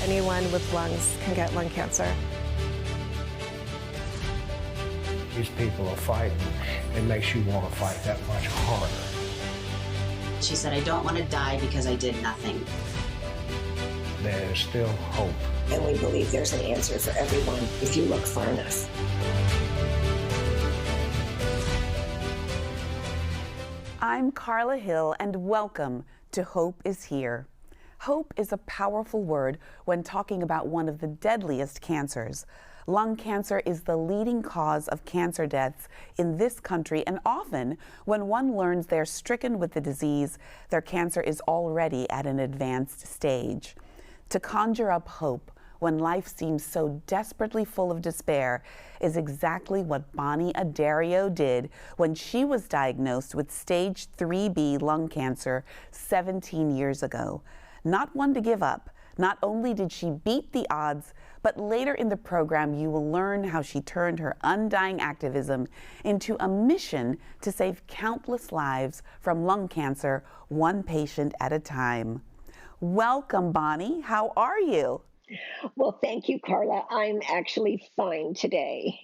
anyone with lungs can get lung cancer. These people are fighting. It makes you want to fight that much harder. She said, I don't want to die because I did nothing. There is still hope. And we believe there's an answer for everyone if you look far enough. I'm Carla Hill, and welcome to Hope is Here. Hope is a powerful word when talking about one of the deadliest cancers. Lung cancer is the leading cause of cancer deaths in this country, and often when one learns they're stricken with the disease, their cancer is already at an advanced stage. To conjure up hope when life seems so desperately full of despair is exactly what Bonnie Adario did when she was diagnosed with stage 3B lung cancer 17 years ago. Not one to give up. Not only did she beat the odds, but later in the program you will learn how she turned her undying activism into a mission to save countless lives from lung cancer, one patient at a time. Welcome, Bonnie. How are you? Well, thank you, Carla. I'm actually fine today.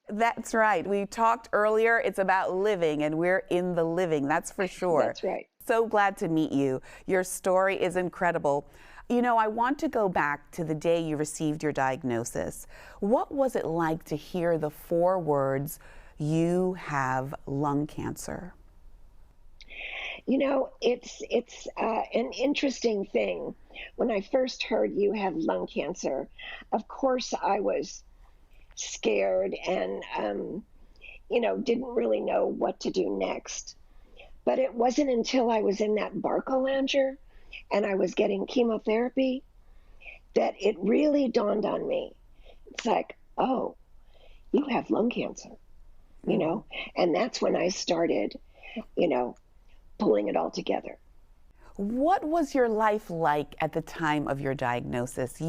That's right. We talked earlier. It's about living, and we're in the living. That's for sure. That's right. So glad to meet you. Your story is incredible. You know, I want to go back to the day you received your diagnosis. What was it like to hear the 4 words, "You have lung cancer"? You know, it's an interesting thing. When I first heard you have lung cancer, of course I was scared and, didn't really know what to do next. But it wasn't until I was in that Barcalounger and I was getting chemotherapy that it really dawned on me. It's like, oh, you have lung cancer, and that's when I started, pulling it all together. What was your life like at the time of your diagnosis?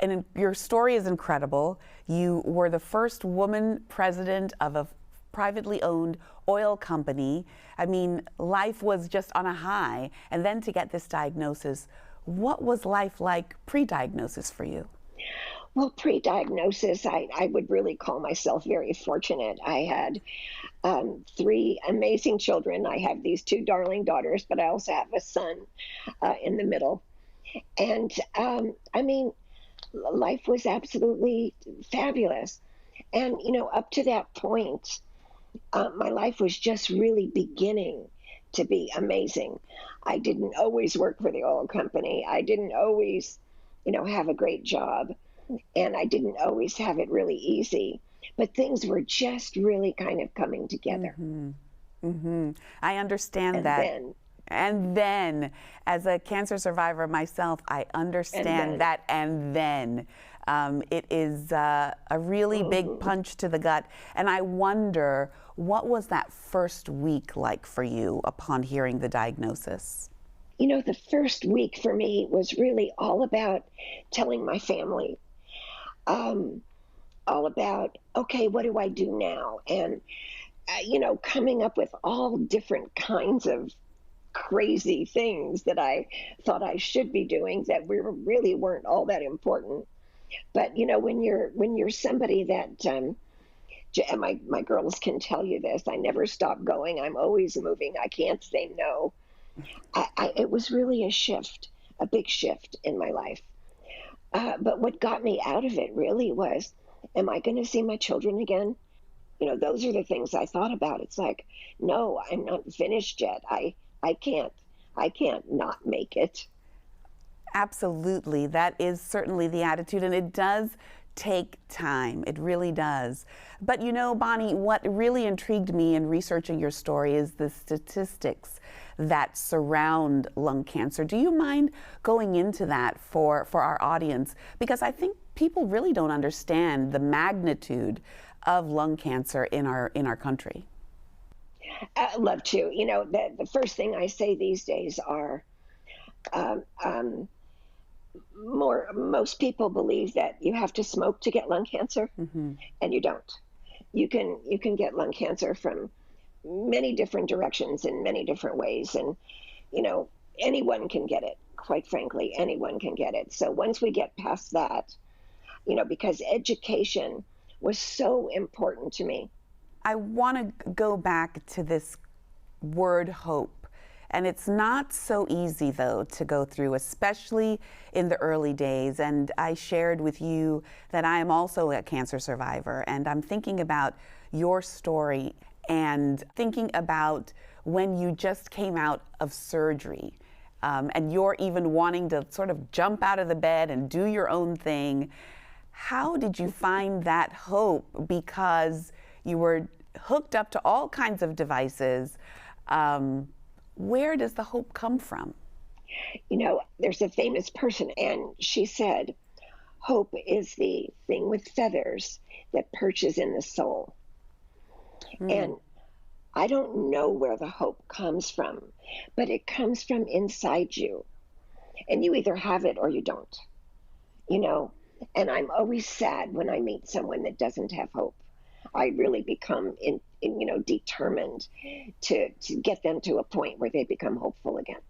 And your story is incredible. You were the first woman president of a privately owned oil company. I mean, life was just on a high. And then to get this diagnosis, what was life like pre-diagnosis for you? Well, pre-diagnosis, I would really call myself very fortunate. I had 3 amazing children. I have these 2 darling daughters, but I also have a son in the middle. And life was absolutely fabulous. And, up to that point, my life was just really beginning to be amazing. I didn't always work for the oil company. I didn't always, have a great job. And I didn't always have it really easy. But things were just really kind of coming together. Mm-hmm. Mm-hmm. I understand that. And then, as a cancer survivor myself, I understand that. And then it is a really big punch to the gut. And I wonder, what was that first week like for you upon hearing the diagnosis? The first week for me was really all about telling my family, all about, okay, what do I do now? And, coming up with all different kinds of crazy things that I thought I should be doing that really weren't all that important. But, when you're somebody that, and my girls can tell you this, I never stop going. I'm always moving. I can't say no. It was really a big shift in my life. But what got me out of it really was, am I going to see my children again? Those are the things I thought about. It's like, no, I'm not finished yet. I can't not make it. Absolutely. That is certainly the attitude, and it does take time. It really does. But Bonnie, what really intrigued me in researching your story is the statistics that surround lung cancer. Do you mind going into that for our audience? Because I think people really don't understand the magnitude of lung cancer in our country. I'd love to. The first thing I say these days are most people believe that you have to smoke to get lung cancer, and you don't. You can get lung cancer from many different directions in many different ways, and anyone can get it. quite frankly, anyone can get it. So once we get past that, because education was so important to me. I want to go back to this word hope. And it's not so easy, though, to go through, especially in the early days. And I shared with you that I am also a cancer survivor. And I'm thinking about your story and thinking about when you just came out of surgery. And you're even wanting to sort of jump out of the bed and do your own thing. How did you find that hope? Because you were hooked up to all kinds of devices. Where does the hope come from? There's a famous person, and she said, hope is the thing with feathers that perches in the soul. And I don't know where the hope comes from, but it comes from inside you. And you either have it or you don't, and I'm always sad when I meet someone that doesn't have hope. I really become determined to get them to a point where they become hopeful again.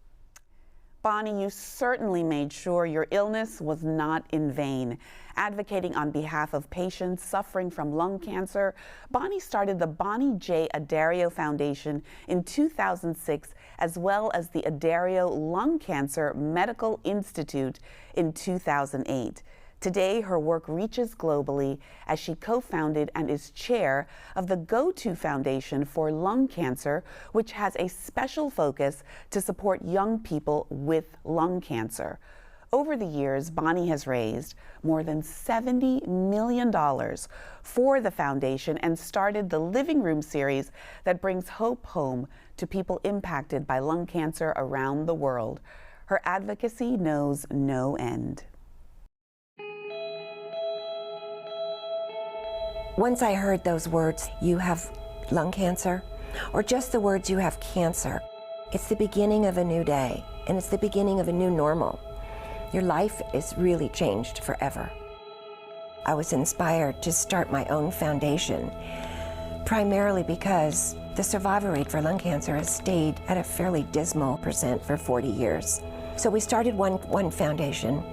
Bonnie, you certainly made sure your illness was not in vain. Advocating on behalf of patients suffering from lung cancer, Bonnie started the Bonnie J. Addario Foundation in 2006, as well as the Addario Lung Cancer Medical Institute in 2008. Today, her work reaches globally as she co-founded and is chair of the Go-To Foundation for Lung Cancer, which has a special focus to support young people with lung cancer. Over the years, Bonnie has raised more than $70 million for the foundation and started the Living Room series that brings hope home to people impacted by lung cancer around the world. Her advocacy knows no end. Once I heard those words, you have lung cancer, or just the words, you have cancer, it's the beginning of a new day, and it's the beginning of a new normal. Your life is really changed forever. I was inspired to start my own foundation, primarily because the survival rate for lung cancer has stayed at a fairly dismal % for 40 years. So we started one foundation,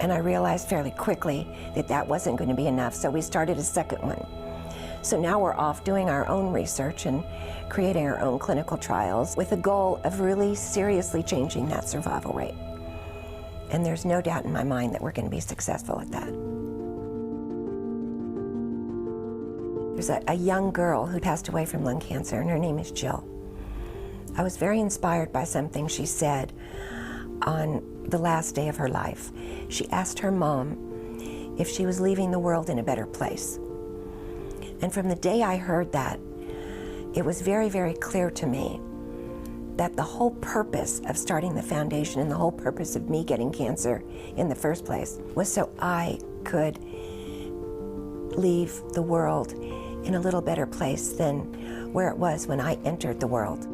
and I realized fairly quickly that that wasn't going to be enough, so we started a second one. So now we're off doing our own research and creating our own clinical trials with the goal of really seriously changing that survival rate. And there's no doubt in my mind that we're going to be successful at that. There's a young girl who passed away from lung cancer, and her name is Jill. I was very inspired by something she said on the last day of her life. She asked her mom if she was leaving the world in a better place. And from the day I heard that, it was very, very clear to me that the whole purpose of starting the foundation and the whole purpose of me getting cancer in the first place was so I could leave the world in a little better place than where it was when I entered the world.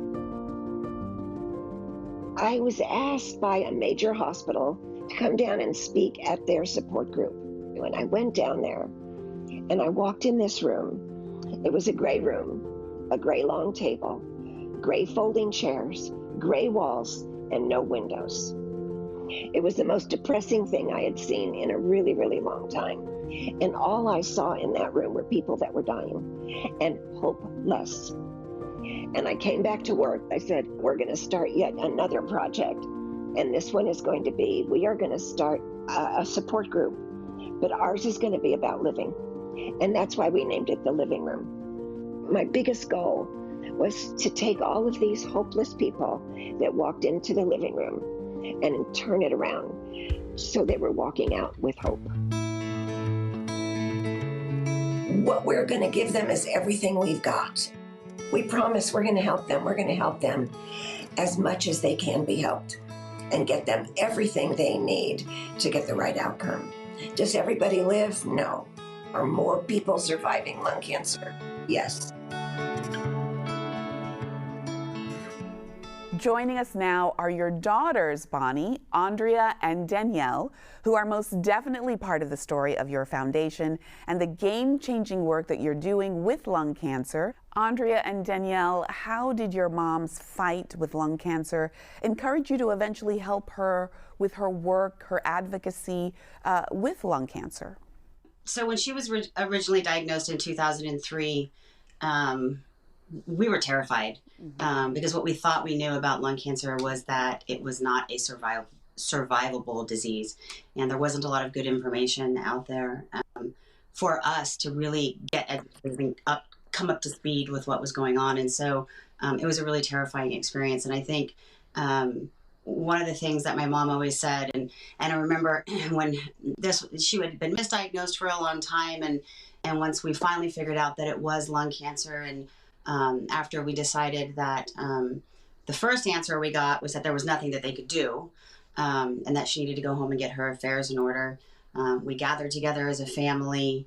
I was asked by a major hospital to come down and speak at their support group. When I went down there and I walked in this room, it was a gray room, a gray long table, gray folding chairs, gray walls, and no windows. It was the most depressing thing I had seen in a really, really long time. And all I saw in that room were people that were dying and hopeless. And I came back to work. I said, we're going to start yet another project. And this one is going to be, we are going to start a support group, but ours is going to be about living. And that's why we named it the Living Room. My biggest goal was to take all of these hopeless people that walked into the living room and turn it around so they were walking out with hope. What we're going to give them is everything we've got. We promise we're going to help them. We're going to help them as much as they can be helped and get them everything they need to get the right outcome. Does everybody live? No. Are more people surviving lung cancer? Yes. joining us now are your daughters, Bonnie, Andrea, and Danielle, who are most definitely part of the story of your foundation and the game-changing work that you're doing with lung cancer. Andrea and Danielle, how did your mom's fight with lung cancer encourage you to eventually help her with her work, her advocacy with lung cancer? So when she was originally diagnosed in 2003, we were terrified because what we thought we knew about lung cancer was that it was not a survivable disease, and there wasn't a lot of good information out there for us to really get come up to speed with what was going on. And so it was a really terrifying experience. And I think one of the things that my mom always said, and I remember when she had been misdiagnosed for a long time, and once we finally figured out that it was lung cancer, and after we decided that the first answer we got was that there was nothing that they could do, and that she needed to go home and get her affairs in order, we gathered together as a family,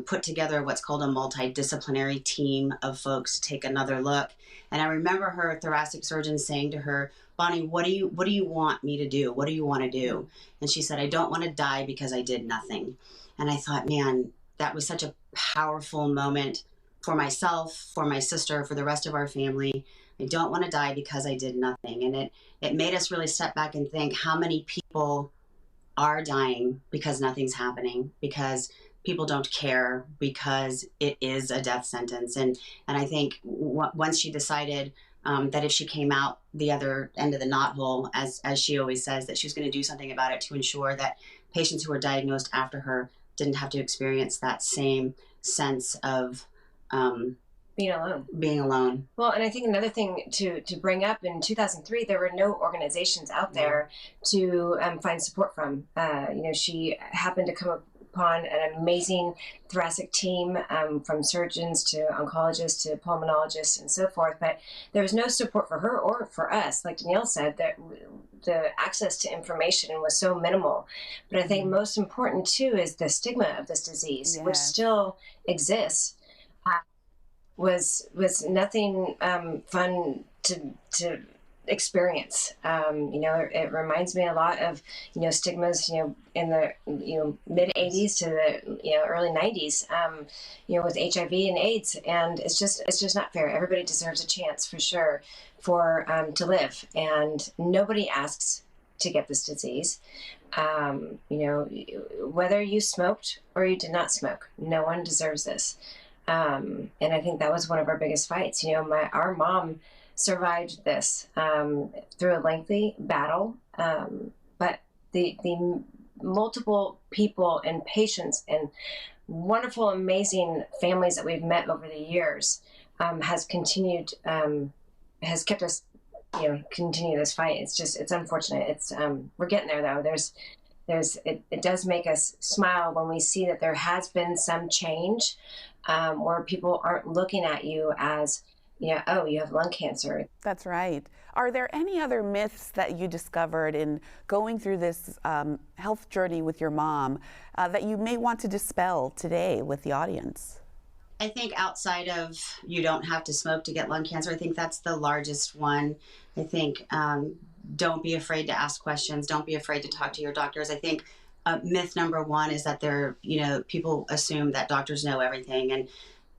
put together what's called a multidisciplinary team of folks to take another look. And I remember her thoracic surgeon saying to her, "Bonnie, what do you want me to do? What do you want to do?" And she said, "I don't want to die because I did nothing." And I thought, man, that was such a powerful moment for myself, for my sister, for the rest of our family. I don't want to die because I did nothing. And it made us really step back and think how many people are dying because nothing's happening, because people don't care, because it is a death sentence. And I think once she decided that if she came out the other end of the knothole, as she always says, that she was going to do something about it to ensure that patients who were diagnosed after her didn't have to experience that same sense of being alone. Well, and I think another thing to bring up, in 2003, there were no organizations out there to find support from. She happened to come upon an amazing thoracic team, from surgeons to oncologists to pulmonologists and so forth, but there was no support for her or for us. Like Danielle said, that the access to information was so minimal. But I think most important too is the stigma of this disease, which still exists. Was nothing fun to experience. It reminds me a lot of stigmas in the mid 80s to the early 90s with HIV and AIDS, and it's just not fair. Everybody deserves a chance for sure to live, and nobody asks to get this disease. Whether you smoked or you did not smoke, no one deserves this. And I think that was one of our biggest fights. Our mom survived this through a lengthy battle, but the multiple people and patients and wonderful, amazing families that we've met over the years has kept us, continue this fight. It's unfortunate. We're getting there though. It does make us smile when we see that there has been some change, where people aren't looking at you as, oh, you have lung cancer. That's right. Are there any other myths that you discovered in going through this health journey with your mom that you may want to dispel today with the audience? I think outside of you don't have to smoke to get lung cancer, I think that's the largest one. I think don't be afraid to ask questions. Don't be afraid to talk to your doctors. I think myth number one is that people assume that doctors know everything. And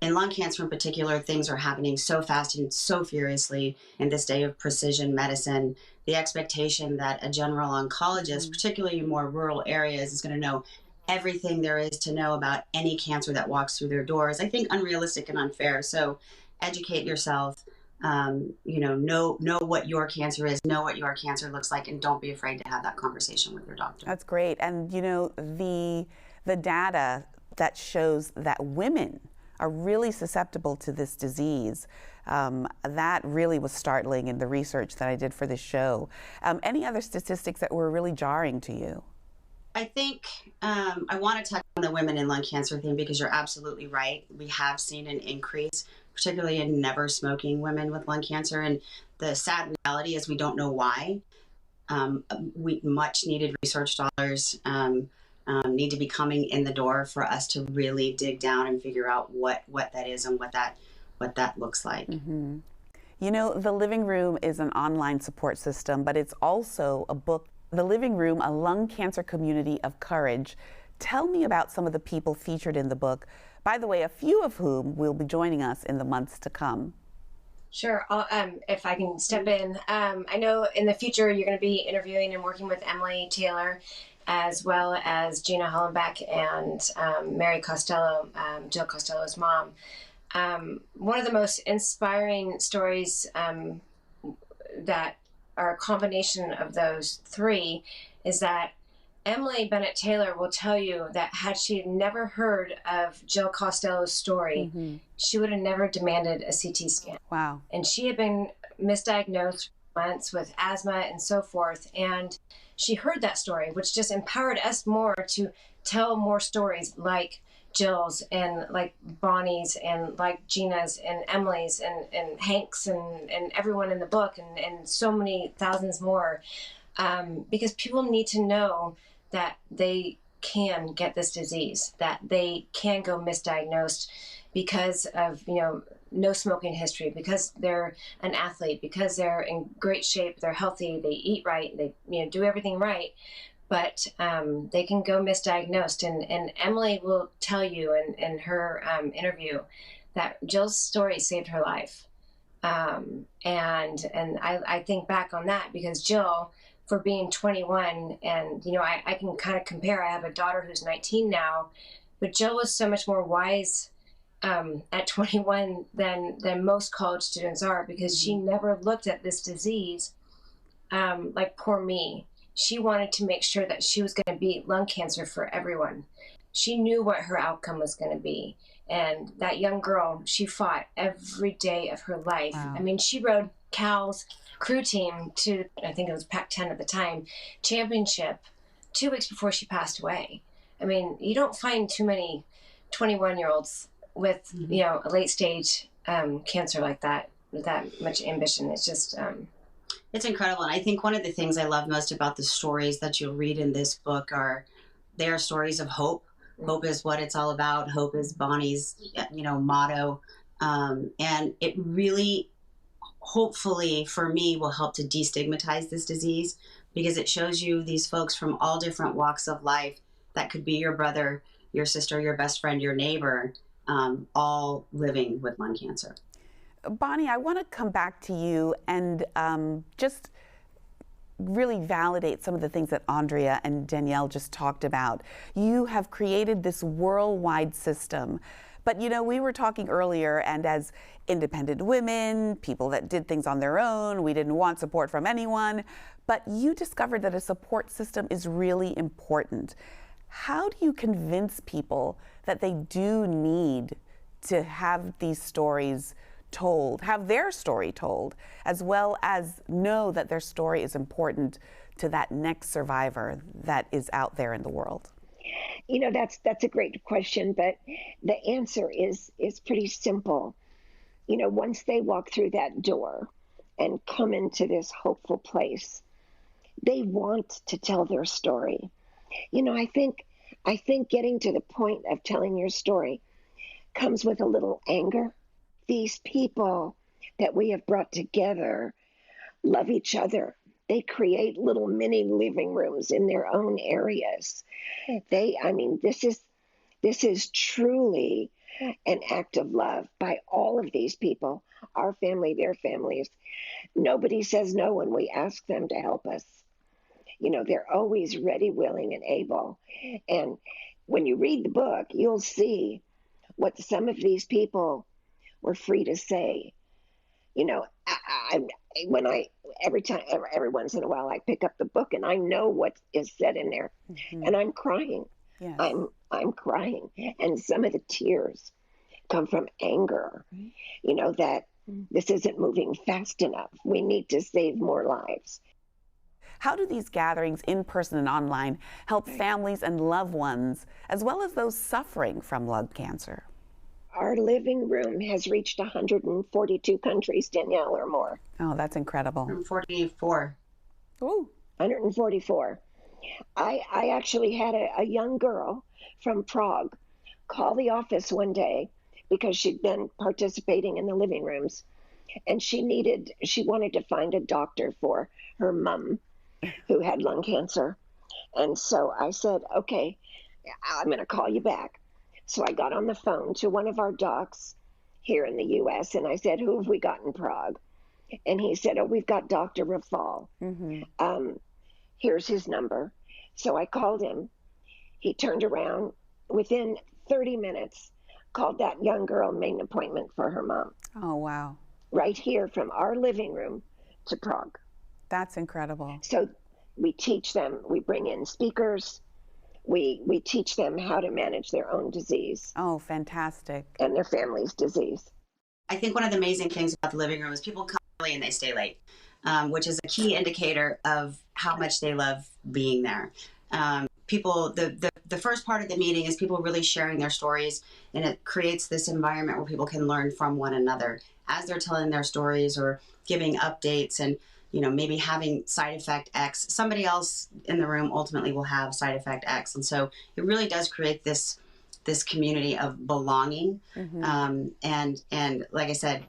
in lung cancer in particular, things are happening so fast and so furiously in this day of precision medicine. The expectation that a general oncologist, particularly in more rural areas, is going to know everything there is to know about any cancer that walks through their doors, I think unrealistic and unfair. So educate yourself, know what your cancer is, know what your cancer looks like, and don't be afraid to have that conversation with your doctor. That's great. And the data that shows that women are really susceptible to this disease, that really was startling in the research that I did for this show. Any other statistics that were really jarring to you? I think I want to touch on the women in lung cancer thing because you're absolutely right. We have seen an increase, particularly in never smoking women with lung cancer. And the sad reality is we don't know why. Much needed research dollars need to be coming in the door for us to really dig down and figure out what that is and what that looks like. Mm-hmm. You know, The Living Room is an online support system, but it's also a book. The Living Room, a lung cancer community of courage. Tell me about some of the people featured in the book, by the way, a few of whom will be joining us in the months to come. Sure. If I can step in, I know in the future you're going to be interviewing and working with Emily Taylor, as well as Gina Hollenbeck and Mary Costello, Jill Costello's mom. One of the most inspiring stories that are a combination of those three is that Emily Bennett Taylor will tell you that had she never heard of Jill Costello's story, she would have never demanded a CT scan. Wow. And she had been misdiagnosed for months with asthma and so forth. And she heard that story, which just empowered us more to tell more stories like Jill's and like Bonnie's and like Gina's and Emily's and Hank's and everyone in the book and so many thousands more. Because people need to know that they can get this disease, that they can go misdiagnosed because of, no smoking history, because they're an athlete, because they're in great shape, they're healthy, they eat right, they do everything right, but they can go misdiagnosed. And Emily will tell you in her interview that Jill's story saved her life. And I think back on that because Jill, for being 21, and I can kind of compare. I have a daughter who's 19 now, but Jill was so much more wise at 21 than most college students are, because she never looked at this disease like poor me. She wanted to make sure that she was going to beat lung cancer for everyone. She knew what her outcome was going to be, and that young girl, she fought every day of her life. Wow. I mean, she rode Cal's crew team to, I think it was Pac-10 at the time, championship 2 weeks before she passed away. I mean, you don't find too many 21-year-olds with, a late stage cancer like that, with that much ambition. It's just... It's incredible. And I think one of the things I love most about the stories that you'll read in this book they are stories of hope. Hope is what it's all about. Hope is Bonnie's, motto. And it really, hopefully for me, will help to destigmatize this disease, because it shows you these folks from all different walks of life. That could be your brother, your sister, your best friend, your neighbor, all living with lung cancer. Bonnie, I want to come back to you and just really validate some of the things that Andrea and Danielle just talked about. You have created this worldwide system. But, we were talking earlier, and as independent women, people that did things on their own, we didn't want support from anyone, but you discovered that a support system is really important. How do you convince people that they do need to have these stories told, have their story told, as well as know that their story is important to that next survivor that is out there in the world? That's a great question, but the answer is pretty simple. Once they walk through that door and come into this hopeful place, they want to tell their story. I think getting to the point of telling your story comes with a little anger. These people that we have brought together love each other. They create little mini living rooms in their own areas. This is truly an act of love by all of these people, our family, their families. Nobody says no when we ask them to help us. They're always ready, willing, and able. And when you read the book, you'll see what some of these people were free to say. Every once in a while, I pick up the book and I know what is said in there, and I'm crying. Yes. I'm crying, and some of the tears come from anger. That this isn't moving fast enough. We need to save more lives. How do these gatherings, in person and online, help families and loved ones, as well as those suffering from lung cancer? Our living room has reached 142 countries, Danielle, or more. Oh, that's incredible. 144. Ooh. 144. I actually had a young girl from Prague call the office one day because she'd been participating in the living rooms and she wanted to find a doctor for her mom who had lung cancer. And so I said, okay, I'm going to call you back. So I got on the phone to one of our docs here in the U.S. and I said, who have we got in Prague? And he said, oh, we've got Dr. Rafal. Here's his number. So I called him. He turned around within 30 minutes, called that young girl and made an appointment for her mom. Oh, wow. Right here from our living room to Prague. That's incredible. So we teach them, we bring in speakers, we teach them how to manage their own disease. Oh, fantastic. And their family's disease. I think one of the amazing things about the living room is people come early and they stay late, which is a key indicator of how much they love being there. People, the first part of the meeting is people really sharing their stories, and it creates this environment where people can learn from one another as they're telling their stories or giving updates, and maybe having side effect X. Somebody else in the room ultimately will have side effect X, and so it really does create this community of belonging. And like I said,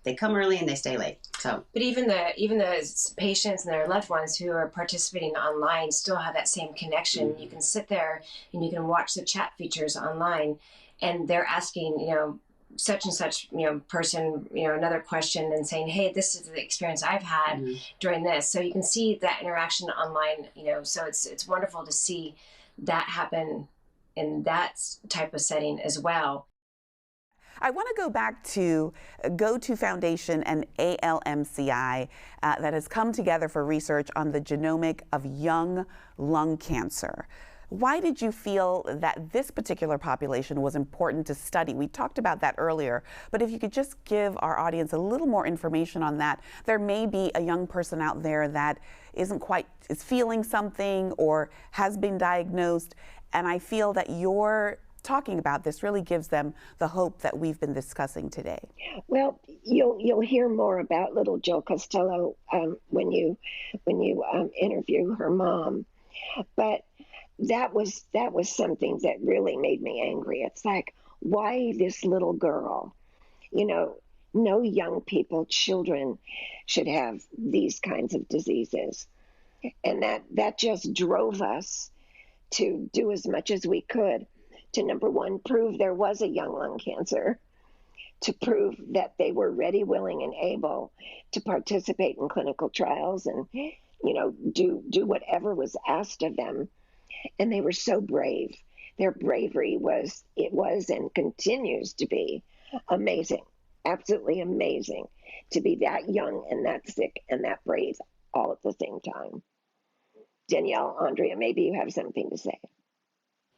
they come early and they stay late. So, but even the patients and their loved ones who are participating online still have that same connection. You can sit there and you can watch the chat features online, and they're asking, such and such, person, another question, and saying, hey, this is the experience I've had during this. So you can see that interaction online, so it's wonderful to see that happen in that type of setting as well. I want to go back to GoTo Foundation and ALMCI that has come together for research on the genomic of young lung cancer. Why did you feel that this particular population was important to study? We talked about that earlier, but if you could just give our audience a little more information on that. There may be a young person out there that is feeling something or has been diagnosed, and I feel that your talking about this really gives them the hope that we've been discussing today. Well, you'll hear more about little Jill Costello when you interview her mom, but that was something that really made me angry. It's like, why this little girl? No young people, children, should have these kinds of diseases, and that just drove us to do as much as we could to, number one, prove there was a young lung cancer, to prove that they were ready, willing, and able to participate in clinical trials and, do whatever was asked of them. And they were so brave. Their bravery was and continues to be amazing, absolutely amazing, to be that young and that sick and that brave all at the same time. Danielle, Andrea, maybe you have something to say.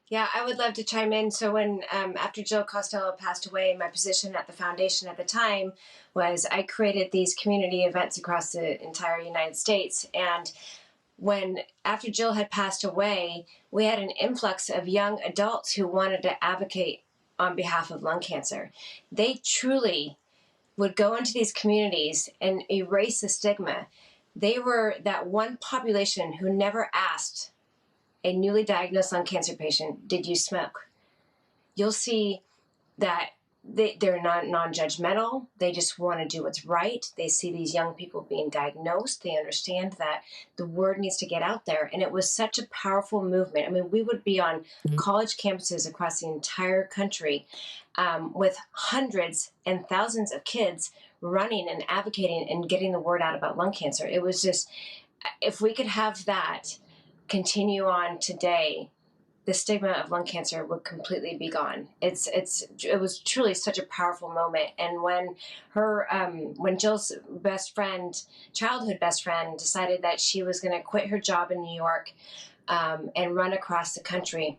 Yeah, I would love to chime in. So when, after Jill Costello passed away, my position at the foundation at the time was I created these community events across the entire United States. And after Jill had passed away, we had an influx of young adults who wanted to advocate on behalf of lung cancer. They truly would go into these communities and erase the stigma. They were that one population who never asked a newly diagnosed lung cancer patient, did you smoke? You'll see that they're not non-judgmental. They just want to do what's right. They see these young people being diagnosed. They understand that the word needs to get out there. And it was such a powerful movement. I mean, we would be on college campuses across the entire country with hundreds and thousands of kids running and advocating and getting the word out about lung cancer. It was just, if we could have that continue on today, the stigma of lung cancer would completely be gone. It was truly such a powerful moment. And when Jill's childhood best friend, decided that she was going to quit her job in New York and run across the country,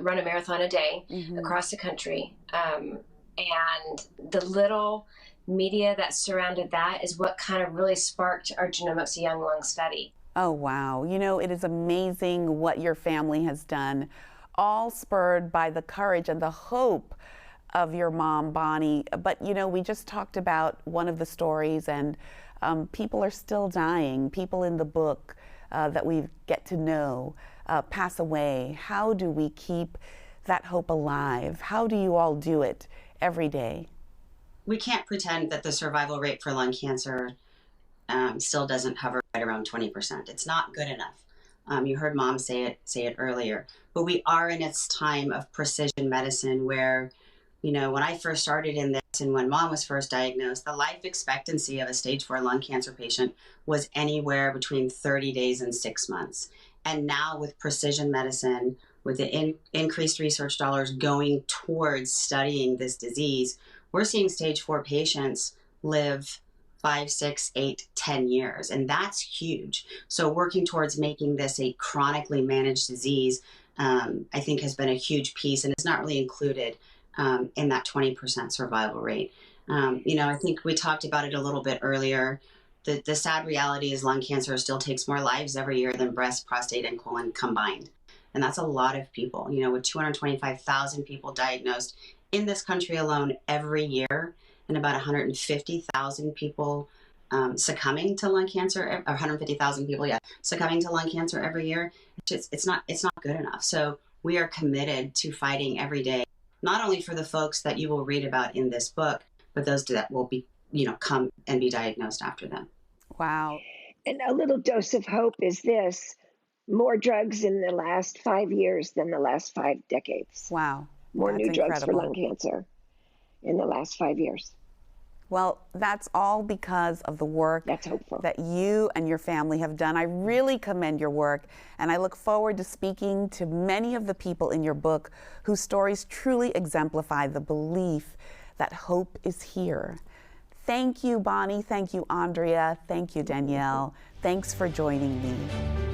run a marathon a day across the country, and the little media that surrounded that is what kind of really sparked our Genomics of Young Lung study. Oh, wow. It is amazing what your family has done, all spurred by the courage and the hope of your mom, Bonnie. But, we just talked about one of the stories, and people are still dying. People in the book that we get to know pass away. How do we keep that hope alive? How do you all do it every day? we can't pretend that the survival rate for lung cancer still doesn't hover right around 20%. It's not good enough. You heard Mom say it earlier, but we are in its time of precision medicine where, you know, when I first started in this and when Mom was first diagnosed, the life expectancy of a stage 4 lung cancer patient was anywhere between 30 days and 6 months. And now with precision medicine, with the increased research dollars going towards studying this disease, we're seeing stage 4 patients live 5, 6, 8, 10 years. And that's huge. So working towards making this a chronically managed disease, I think has been a huge piece, and it's not really included in that 20% survival rate. You know, I think we talked about it a little bit earlier. The sad reality is lung cancer still takes more lives every year than breast, prostate, and colon combined. And that's a lot of people, you know, with 225,000 people diagnosed in this country alone every year, and about 150,000 people succumbing to lung cancer, or 150,000 people, succumbing to lung cancer every year. It's not good enough. So we are committed to fighting every day, not only for the folks that you will read about in this book, but those that will be, you know, come and be diagnosed after them. Wow. And a little dose of hope is this: more drugs in the last 5 years than the last 5 decades. Wow. More That's new drugs for incredible. lung cancer in the last 5 years. Well, that's all because of the work That's hopeful. that you and your family have done. I really commend your work, and I look forward to speaking to many of the people in your book whose stories truly exemplify the belief that hope is here. Thank you, Bonnie. Thank you, Andrea. Thank you, Danielle. Thanks for joining me.